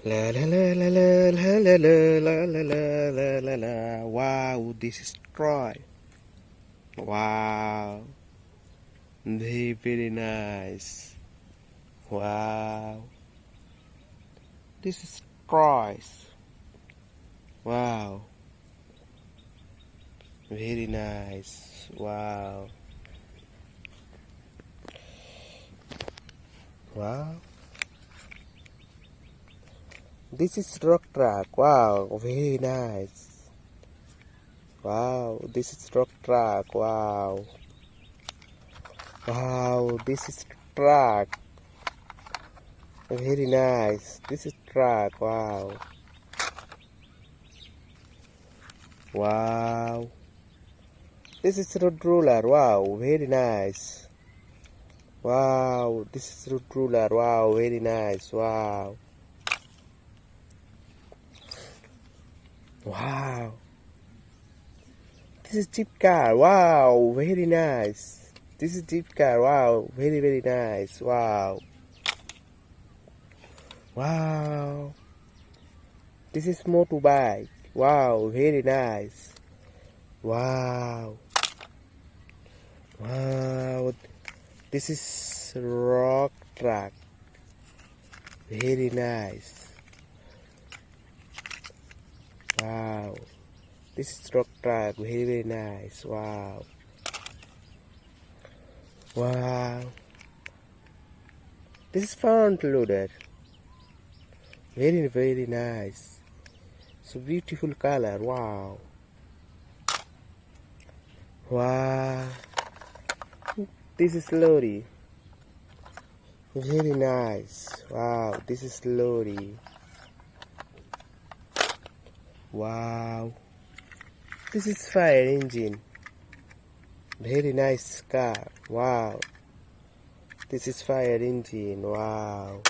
La la la la la la la la la la la la la. Wow, this is Troy. Wow, very nice. Wow, this is Troy. Wow, very nice. Wow, wow. This is Truck. Wow, very nice. Wow, this is Truck. Wow. Wow, this is Truck. Very nice. This is Truck. Wow. Wow. This is road roller. Wow, very nice. Wow, this is road roller. Wow, very nice. Wow. Wow. This is Jeep car. Wow, very nice. This is Jeep car. Wow, very nice. Wow. Wow. This is motorbike. Wow, very nice. Wow. Wow. This is rock truck. Very nice. Wow. This is rock truck. Very nice. Wow. Wow. This is front loader. Very nice. So beautiful color. Wow. Wow. This is lorry. Very nice. Wow. This is lorry. Wow. This is fire engine. Very nice car. Wow. This is fire engine. Wow.